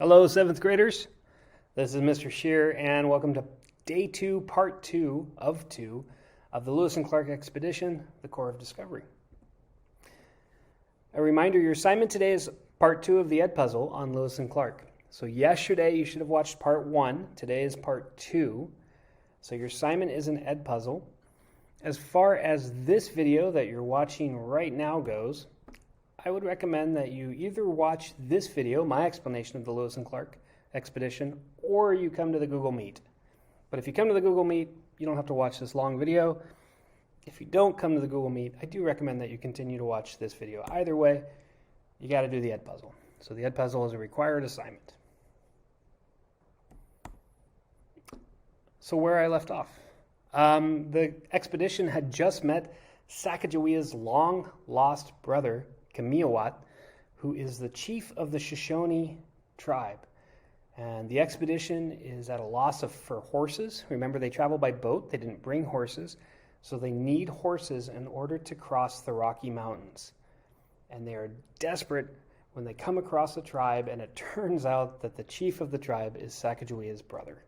Hello, 7th graders. This is Mr. Shear, and welcome to Day 2, Part 2 of the Lewis and Clark Expedition, The Core of Discovery. A reminder, your assignment today is Part 2 of the Ed Puzzle on Lewis and Clark. So yesterday you should have watched Part 1. Today is Part 2. So your assignment is an Ed Puzzle. As far as this video that you're watching right now goes, I would recommend that you either watch this video, my explanation of the Lewis and Clark expedition, or you come to the Google Meet. But if you come to the Google Meet, you don't have to watch this long video. If you don't come to the Google Meet, I do recommend that you continue to watch this video. Either way, you got to do the Ed Puzzle. So the Ed Puzzle is a required assignment. So where I left off. The expedition had just met Sacagawea's long-lost brother, Kamiawat, who is the chief of the Shoshone tribe. And the expedition is at a loss for horses. Remember, they travel by boat. They didn't bring horses. So they need horses in order to cross the Rocky Mountains. And they are desperate when they come across a tribe, and it turns out that the chief of the tribe is Sacagawea's brother.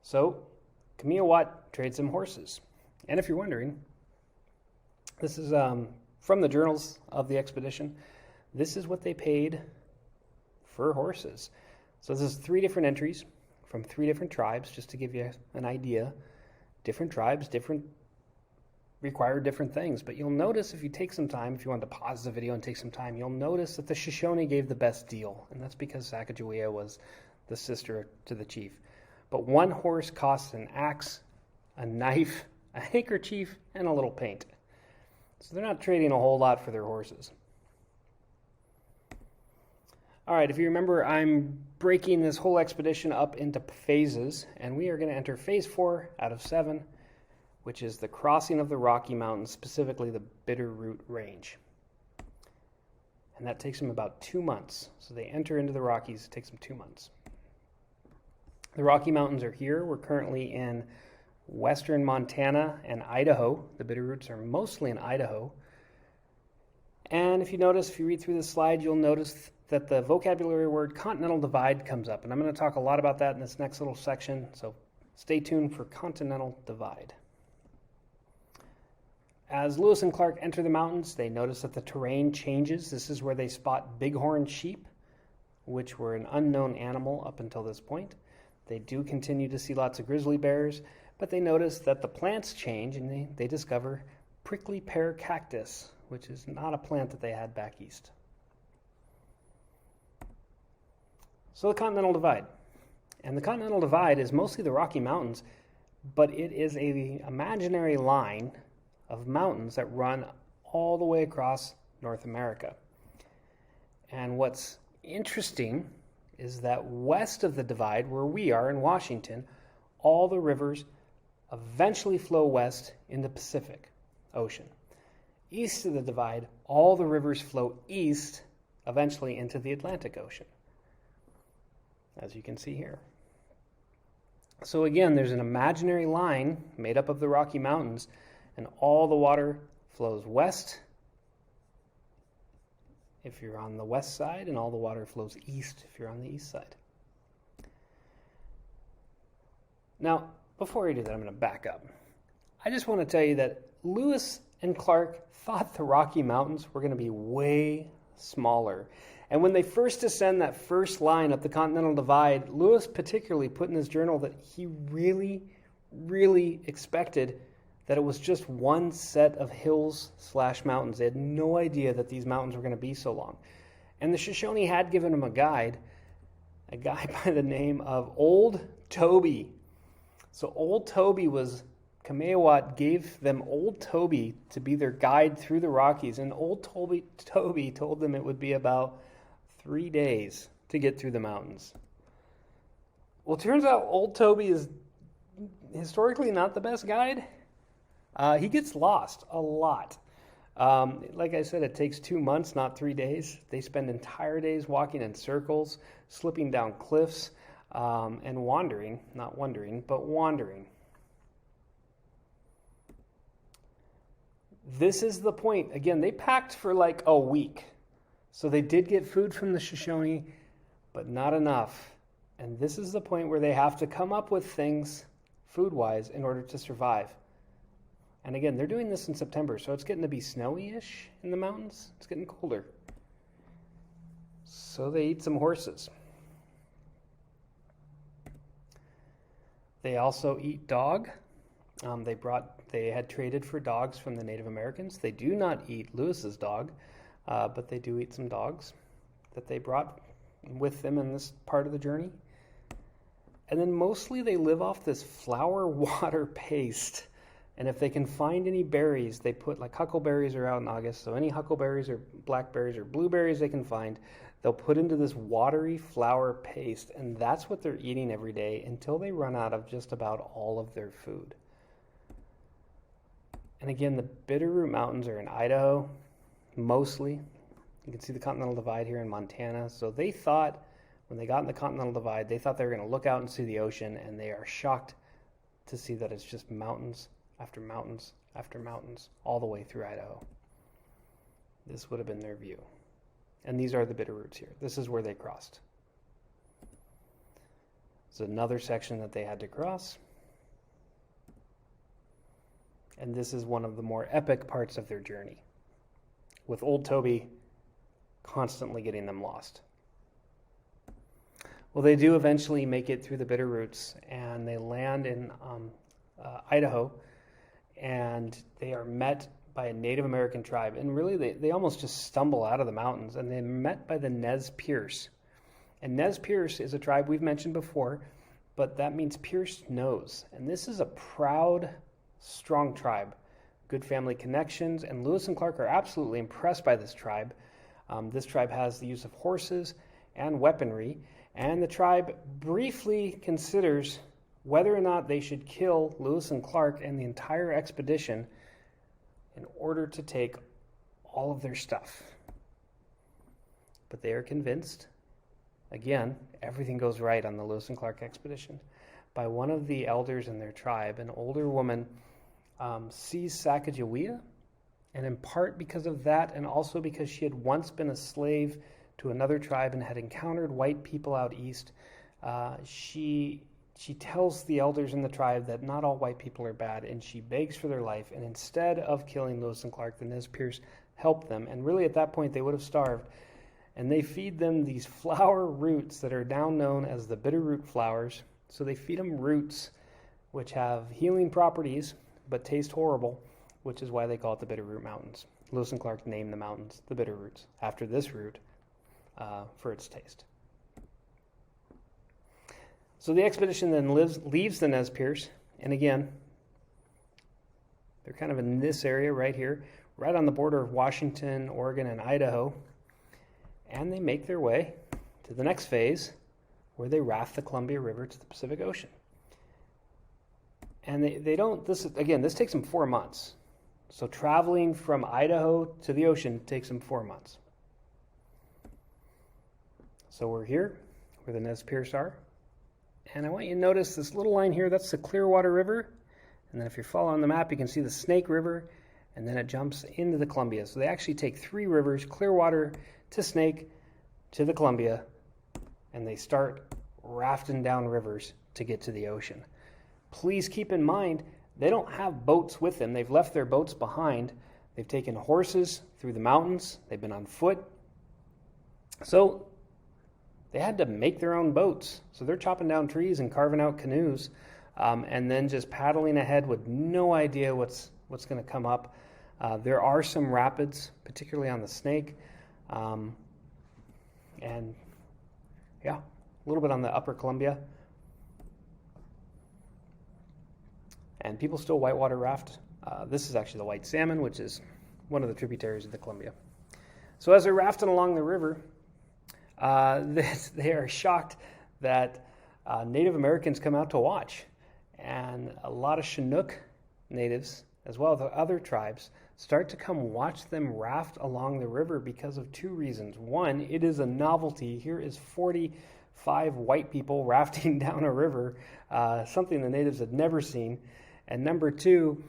So Kamiawat trades him horses. And if you're wondering, this is from the journals of the expedition. This is what they paid for horses. So this is 3 different entries from 3 different tribes, just to give you an idea. Different tribes, require different things. But you'll notice if you take some time, if you want to pause the video and take some time, you'll notice that the Shoshone gave the best deal. And that's because Sacagawea was the sister to the chief. But one horse costs an axe, a knife, a handkerchief, and a little paint. So they're not trading a whole lot for their horses. All right, if you remember, I'm breaking this whole expedition up into phases, and we are going to enter phase 4 out of 7, which is the crossing of the Rocky Mountains, specifically the Bitterroot Range. And that takes them about 2 months. So they enter into the Rockies. It takes them 2 months. The Rocky Mountains are here. We're currently in western Montana and Idaho. The Bitterroots are mostly in Idaho. And if you notice, if you read through this slide, you'll notice that the vocabulary word Continental Divide comes up. And I'm going to talk a lot about that in this next little section. So stay tuned for Continental Divide. As Lewis and Clark enter the mountains, they notice that the terrain changes. This is where they spot bighorn sheep, which were an unknown animal up until this point. They do continue to see lots of grizzly bears, but they notice that the plants change, and they discover prickly pear cactus, which is not a plant that they had back east. So the Continental Divide. And the Continental Divide is mostly the Rocky Mountains, but it is an imaginary line of mountains that run all the way across North America. And what's interesting is that west of the divide, where we are in Washington, all the rivers eventually flow west in the Pacific Ocean. East of the divide, all the rivers flow east, eventually into the Atlantic Ocean, as you can see here. So again, there's an imaginary line made up of the Rocky Mountains, and all the water flows west if you're on the west side, and all the water flows east if you're on the east side. Now, before I do that, I'm going to back up. I just want to tell you that Lewis and Clark thought the Rocky Mountains were going to be way smaller. And when they first ascend that first line up the Continental Divide, Lewis particularly put in his journal that he really, really expected that it was just one set of hills/mountains. They had no idea that these mountains were going to be so long. And the Shoshone had given him a guy by the name of Old Toby. So Old Toby Kamiawat gave them Old Toby to be their guide through the Rockies. And Old Toby told them it would be about 3 days to get through the mountains. Well, it turns out Old Toby is historically not the best guide. He gets lost a lot. Like I said, it takes 2 months, not 3 days. They spend entire days walking in circles, slipping down cliffs, and wandering. Not wondering, but wandering. This is the point. Again, they packed for like a week. So they did get food from the Shoshone. but not enough. And this is the point where they have to come up with things food-wise in order to survive. And again, they're doing this in September, so it's getting to be snowy-ish in the mountains. It's getting colder. So they eat some horses. They also eat dog. They had traded for dogs from the Native Americans. They do not eat Lewis's dog, but they do eat some dogs that they brought with them in this part of the journey. And then mostly they live off this flour water paste. And if they can find any berries, they put, like, huckleberries are out in August, so any huckleberries or blackberries or blueberries they can find, they'll put into this watery flour paste, and that's what they're eating every day until they run out of just about all of their food. And again, the Bitterroot Mountains are in Idaho, mostly. You can see the Continental Divide here in Montana. So they thought, when they got in the Continental Divide, they thought they were going to look out and see the ocean, and they are shocked to see that it's just mountains after mountains after mountains all the way through Idaho. This would have been their view. And these are the Bitterroots here. This is where they crossed. It's another section that they had to cross. And this is one of the more epic parts of their journey, with old Toby constantly getting them lost. Well, they do eventually make it through the Bitterroots, and they land in Idaho, and they are met by a Native American tribe. And really, they almost just stumble out of the mountains, and they're met by the Nez Perce. And Nez Perce is a tribe we've mentioned before, but that means pierced nose. And this is a proud, strong tribe, good family connections, and Lewis and Clark are absolutely impressed by this tribe. This tribe has the use of horses and weaponry, and the tribe briefly considers whether or not they should kill Lewis and Clark and the entire expedition in order to take all of their stuff. But they are convinced, again, everything goes right on the Lewis and Clark expedition, by one of the elders in their tribe. An older woman sees Sacagawea, and in part because of that, and also because she had once been a slave to another tribe and had encountered white people out east, she tells the elders in the tribe that not all white people are bad, and she begs for their life. And instead of killing Lewis and Clark, the Nez Perce help them. And really at that point they would have starved. And they feed them these flower roots that are now known as the Bitterroot flowers. So they feed them roots which have healing properties but taste horrible, which is why they call it the Bitterroot Mountains. Lewis and Clark named the mountains the Bitterroots after this root for its taste. So the expedition then leaves the Nez Perce, and again, they're kind of in this area right here, right on the border of Washington, Oregon, and Idaho, and they make their way to the next phase, where they raft the Columbia River to the Pacific Ocean. And this takes them 4 months. So traveling from Idaho to the ocean takes them 4 months. So we're here, where the Nez Perce are. And I want you to notice this little line here, that's the Clearwater River. And then if you're following the map, you can see the Snake River, and then it jumps into the Columbia. So they actually take 3 rivers, Clearwater to Snake to the Columbia, and they start rafting down rivers to get to the ocean. Please keep in mind, they don't have boats with them. They've left their boats behind. They've taken horses through the mountains. They've been on foot. So they had to make their own boats. So they're chopping down trees and carving out canoes, and then just paddling ahead with no idea what's going to come up. There are some rapids, particularly on the Snake, and a little bit on the upper Columbia. And people still whitewater raft. This is actually the White Salmon, which is one of the tributaries of the Columbia. So as they're rafting along the river, they are shocked that Native Americans come out to watch. And a lot of Chinook natives, as well as other tribes, start to come watch them raft along the river because of 2 reasons. One, it is a novelty. Here is 45 white people rafting down a river, something the natives had never seen. And number 2,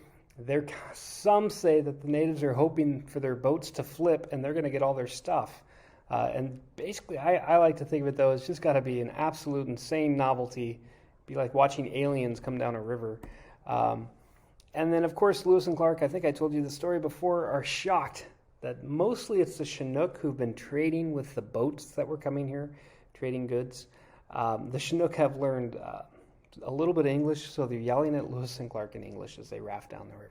some say that the natives are hoping for their boats to flip and they're going to get all their stuff. And basically, I like to think of it, though, it's just got to be an absolute insane novelty. Be like watching aliens come down a river. And then, of course, Lewis and Clark, I think I told you the story before, are shocked that mostly it's the Chinook who've been trading with the boats that were coming here, trading goods. The Chinook have learned a little bit of English, so they're yelling at Lewis and Clark in English as they raft down the river.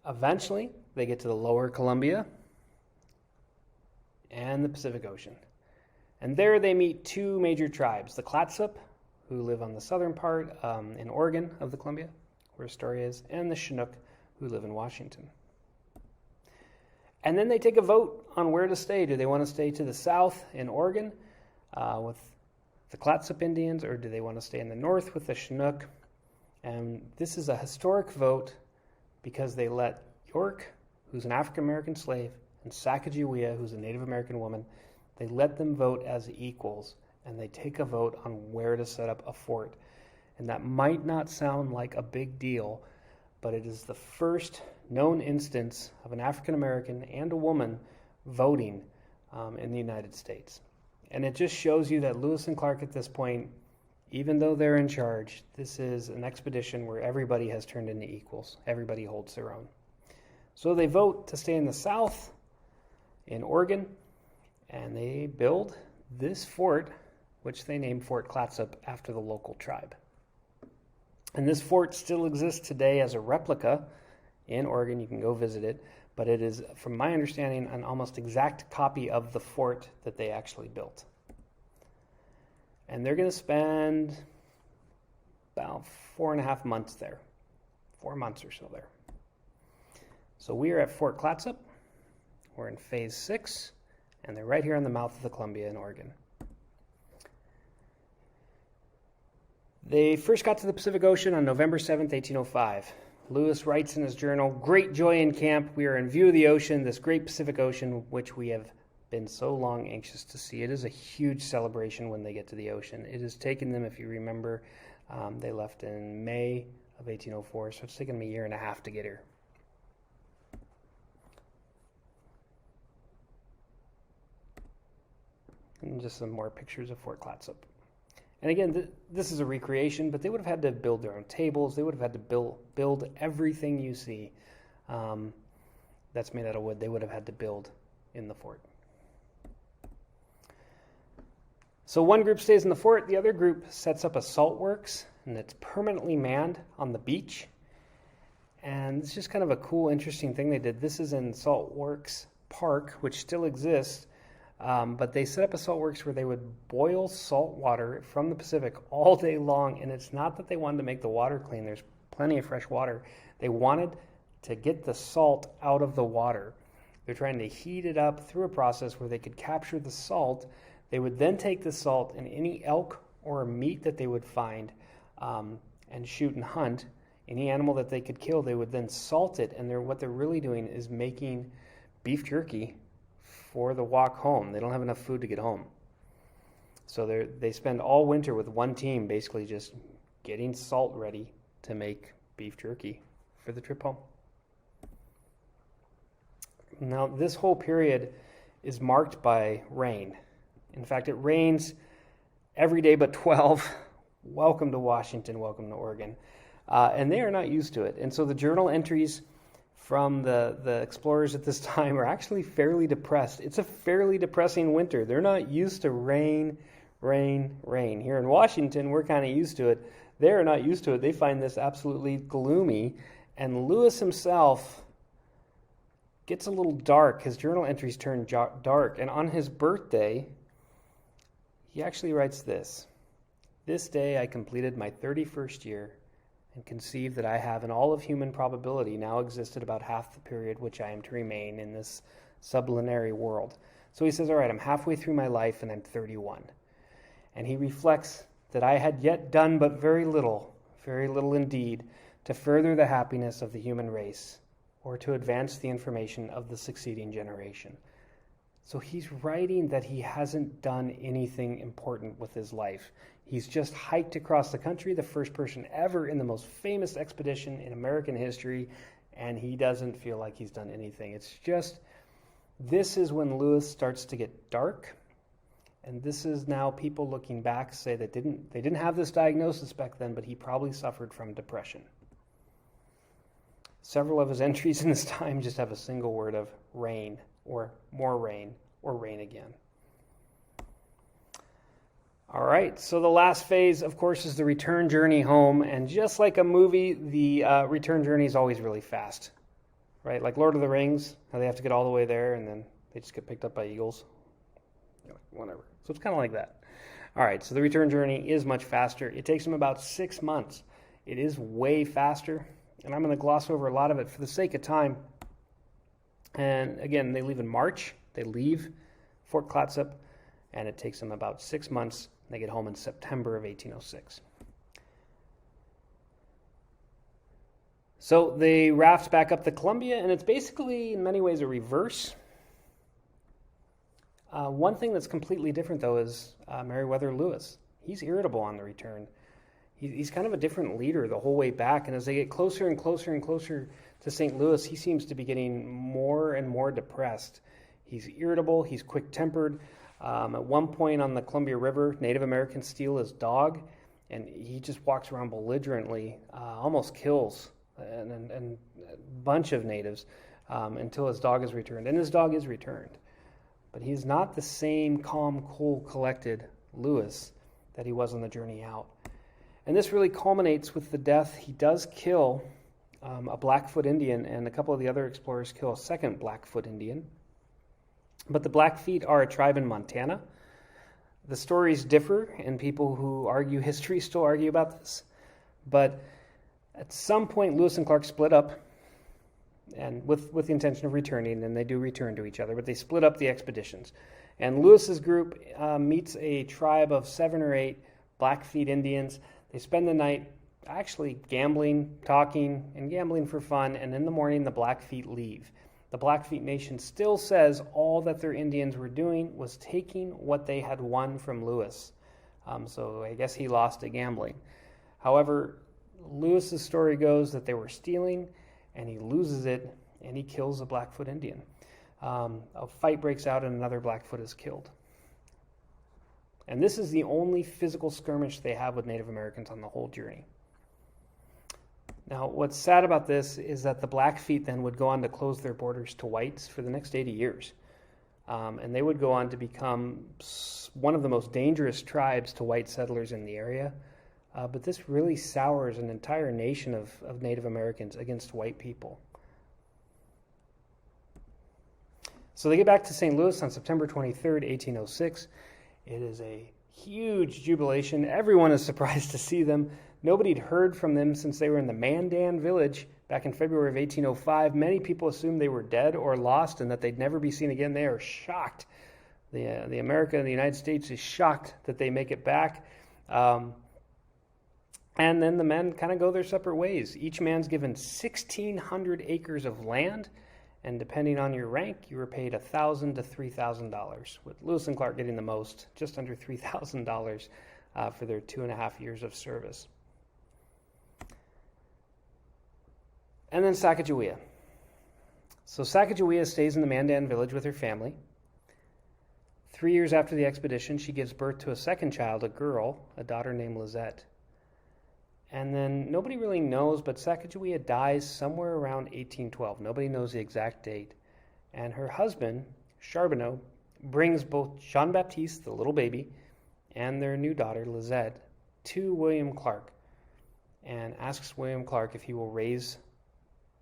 Eventually, they get to the lower Columbia and the Pacific Ocean. And there they meet two major tribes, the Clatsop, who live on the southern part in Oregon of the Columbia, where Astoria is, and the Chinook, who live in Washington. And then they take a vote on where to stay. Do they want to stay to the south in Oregon with the Clatsop Indians, or do they want to stay in the north with the Chinook? And this is a historic vote because they let York, who's an African-American slave, and Sacagawea, who's a Native American woman, they let them vote as equals, and they take a vote on where to set up a fort. And that might not sound like a big deal, but it is the first known instance of an African-American and a woman voting in the United States. And it just shows you that Lewis and Clark at this point, even though they're in charge, this is an expedition where everybody has turned into equals. Everybody holds their own. So they vote to stay in the south, in Oregon, and they build this fort, which they named Fort Clatsop after the local tribe. And this fort still exists today as a replica in Oregon. You can go visit it, but it is, from my understanding, an almost exact copy of the fort that they actually built. And they're going to spend about 4.5 months there, 4 months or so there. So we are at Fort Clatsop. We're in phase 6, and they're right here on the mouth of the Columbia in Oregon. They first got to the Pacific Ocean on November 7th, 1805. Lewis writes in his journal, "Great joy in camp. We are in view of the ocean, this great Pacific Ocean, which we have been so long anxious to see." It is a huge celebration when they get to the ocean. It has taken them, if you remember, they left in May of 1804, so it's taken them 1.5 years to get here. And just some more pictures of Fort Clatsop. And again, this is a recreation, but they would have had to build their own tables. They would have had to build everything you see that's made out of wood. They would have had to build in the fort. So one group stays in the fort. The other group sets up a salt works, and it's permanently manned on the beach. And it's just kind of a cool, interesting thing they did. This is in Salt Works Park, which still exists. But they set up a salt works where they would boil salt water from the Pacific all day long. And it's not that they wanted to make the water clean. There's plenty of fresh water. They wanted to get the salt out of the water. They're trying to heat it up through a process where they could capture the salt. They would then take the salt and any elk or meat that they would find and shoot and hunt. Any animal that they could kill, they would then salt it. And what they're really doing is making beef jerky for the walk home. They don't have enough food to get home. So they spend all winter with one team basically just getting salt ready to make beef jerky for the trip home. Now, this whole period is marked by rain. In fact, it rains every day but 12. Welcome to Washington, welcome to Oregon. And they are not used to it. And so the journal entries from the explorers at this time are actually fairly depressed. It's a fairly depressing winter. They're not used to rain. Here in Washington, we're kind of used to it. They're not used to it. They find this absolutely gloomy. And Lewis himself gets a little dark. His journal entries turn dark. And on his birthday, he actually writes this: "This day I completed my 31st year and conceive that I have in all of human probability now existed about half the period which I am to remain in this sublunary world." So he says, all right, I'm halfway through my life and I'm 31. And he reflects that I had yet done but very little indeed, to further the happiness of the human race or to advance the information of the succeeding generation. So he's writing that he hasn't done anything important with his life. He's just hiked across the country, the first person ever in the most famous expedition in American history, and he doesn't feel like he's done anything. It's just, this is when Lewis starts to get dark, and this is now people looking back say that they didn't have this diagnosis back then, but he probably suffered from depression. Several of his entries in this time just have a single word of rain, or more rain, or rain again. All right, so the last phase, of course, is the return journey home. And just like a movie, the return journey is always really fast, right? Like Lord of the Rings, how they have to get all the way there, and then they just get picked up by eagles. Whatever. So it's kind of like that. All right, so the return journey is much faster. It takes them about 6 months. It is way faster, and I'm going to gloss over a lot of it for the sake of time. And again, they leave in March. They leave Fort Clatsop, and it takes them about 6 months. They get home in September of 1806. So they raft back up the Columbia, and it's basically, in many ways, a reverse. One thing that's completely different, though, is Meriwether Lewis. He's irritable on the return. He's kind of a different leader the whole way back, and as they get closer and closer and closer to St. Louis, he seems to be getting more and more depressed. He's irritable, he's quick-tempered. At one point on the Columbia River, Native Americans steal his dog, and he just walks around belligerently, almost kills a bunch of natives until his dog is returned. And his dog is returned. But he's not the same calm, cool, collected Lewis that he was on the journey out. And this really culminates with the death. He does kill a Blackfoot Indian, and a couple of the other explorers kill a second Blackfoot Indian. But the Blackfeet are a tribe in Montana. The stories differ, and people who argue history still argue about this. But at some point, Lewis and Clark split up, and with the intention of returning, and they do return to each other, but they split up the expeditions. And Lewis's group meets a tribe of 7 or 8 Blackfeet Indians. They spend the night actually gambling, talking, and gambling for fun, and in the morning, the Blackfeet leave. The Blackfeet Nation still says all that their Indians were doing was taking what they had won from Lewis. So I guess he lost at gambling. However, Lewis's story goes that they were stealing, and he loses it, and he kills a Blackfoot Indian. A fight breaks out, and another Blackfoot is killed. And this is the only physical skirmish they have with Native Americans on the whole journey. Now, what's sad about this is that the Blackfeet then would go on to close their borders to whites for the next 80 years. And they would go on to become one of the most dangerous tribes to white settlers in the area. But this really sours an entire nation of Native Americans against white people. So they get back to St. Louis on September 23rd, 1806. It is a huge jubilation. Everyone is surprised to see them. Nobody had heard from them since they were in the Mandan village back in February of 1805. Many people assumed they were dead or lost and that they'd never be seen again. They are shocked. The America and the United States is shocked that they make it back. And then the men kind of go their separate ways. Each man's given 1,600 acres of land, and depending on your rank, you were paid $1,000 to $3,000, with Lewis and Clark getting the most, just under $3,000 for their 2.5 years of service. And then Sacagawea. So Sacagawea stays in the Mandan village with her family. 3 years after the expedition, she gives birth to a second child, a girl, a daughter named Lizette. And then nobody really knows, but Sacagawea dies somewhere around 1812. Nobody knows the exact date. And her husband, Charbonneau, brings both Jean-Baptiste, the little baby, and their new daughter, Lizette, to William Clark and asks William Clark if he will raise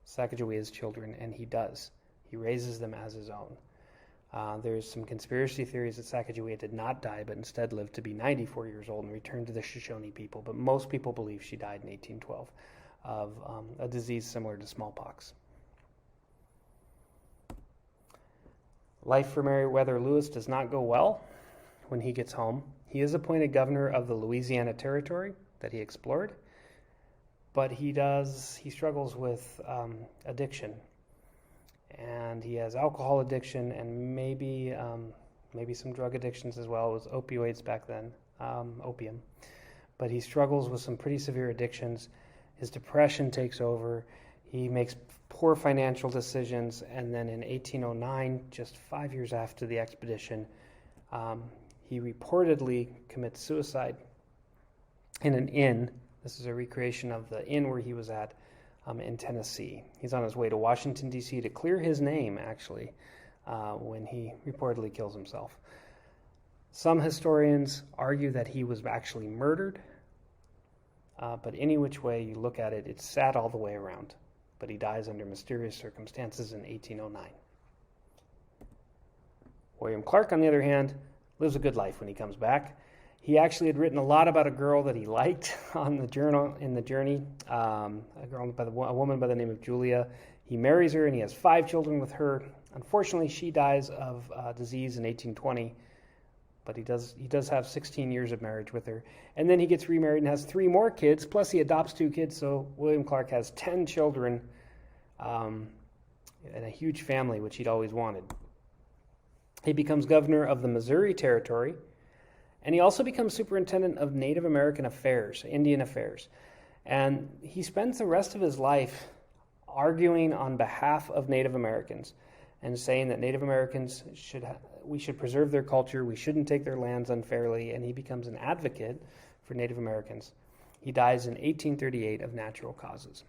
Sacagawea's children, and he does. He raises them as his own. There's some conspiracy theories that Sacagawea did not die, but instead lived to be 94 years old and returned to the Shoshone people. But most people believe she died in 1812 of a disease similar to smallpox. Life for Meriwether Lewis does not go well when he gets home. He is appointed governor of the Louisiana Territory that he explored, but he struggles with addiction. And he has alcohol addiction and maybe some drug addictions as well. It was opioids back then, opium. But he struggles with some pretty severe addictions. His depression takes over. He makes poor financial decisions, and then in 1809, just 5 years after the expedition, he reportedly commits suicide in an inn. This is a recreation of the inn where he was at in Tennessee. He's on his way to Washington, D.C. to clear his name, actually, when he reportedly kills himself. Some historians argue that he was actually murdered, but any which way you look at it, it's sad all the way around. But he dies under mysterious circumstances in 1809. William Clark, on the other hand, lives a good life when he comes back. He actually had written a lot about a girl that he liked in the journey, a woman by the name of Julia. He marries her and he has 5 children with her. Unfortunately, she dies of disease in 1820, but he does have 16 years of marriage with her. And then he gets remarried and has 3 more kids, plus he adopts 2 kids, so William Clark has 10 children and a huge family, which he'd always wanted. He becomes governor of the Missouri Territory, and he also becomes superintendent of Native American affairs, Indian affairs. And he spends the rest of his life arguing on behalf of Native Americans and saying that Native Americans we should preserve their culture, we shouldn't take their lands unfairly, and he becomes an advocate for Native Americans. He dies in 1838 of natural causes.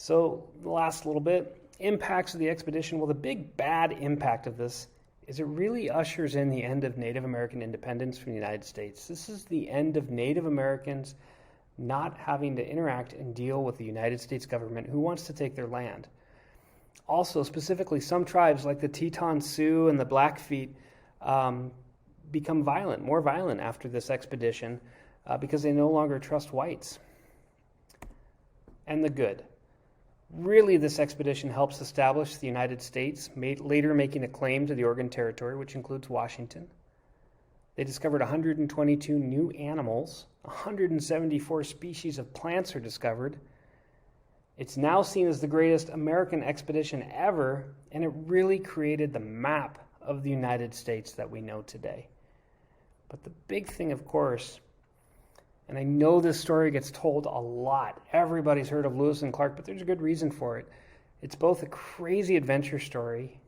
So the last little bit, impacts of the expedition. Well, the big bad impact of this is it really ushers in the end of Native American independence from the United States. This is the end of Native Americans not having to interact and deal with the United States government who wants to take their land. Also, specifically, some tribes like the Teton Sioux and the Blackfeet become more violent after this expedition because they no longer trust whites. And the good. Really, this expedition helps establish the United States, later making a claim to the Oregon Territory, which includes Washington. They discovered 122 new animals, 174 species of plants are discovered. It's now seen as the greatest American expedition ever, and it really created the map of the United States that we know today. But the big thing, of course, and I know this story gets told a lot. Everybody's heard of Lewis and Clark, but there's a good reason for it. It's both a crazy adventure story,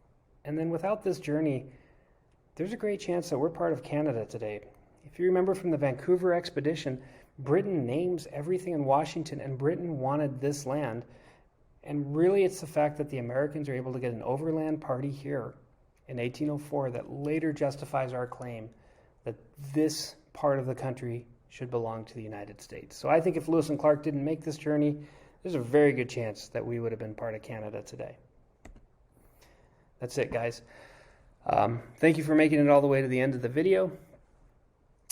and then without this journey, there's a great chance that we're part of Canada today. If you remember from the Vancouver expedition, Britain names everything in Washington, and Britain wanted this land. And really, it's the fact that the Americans are able to get an overland party here in 1804 that later justifies our claim that this part of the country should belong to the United States. So I think if Lewis and Clark didn't make this journey, there's a very good chance that we would have been part of Canada today. That's it, guys. Thank you for making it all the way to the end of the video.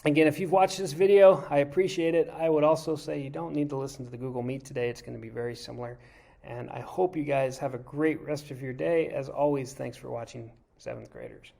Again, if you've watched this video, I appreciate it. I would also say you don't need to listen to the Google Meet today. It's going to be very similar. And I hope you guys have a great rest of your day. As always, thanks for watching, 7th graders.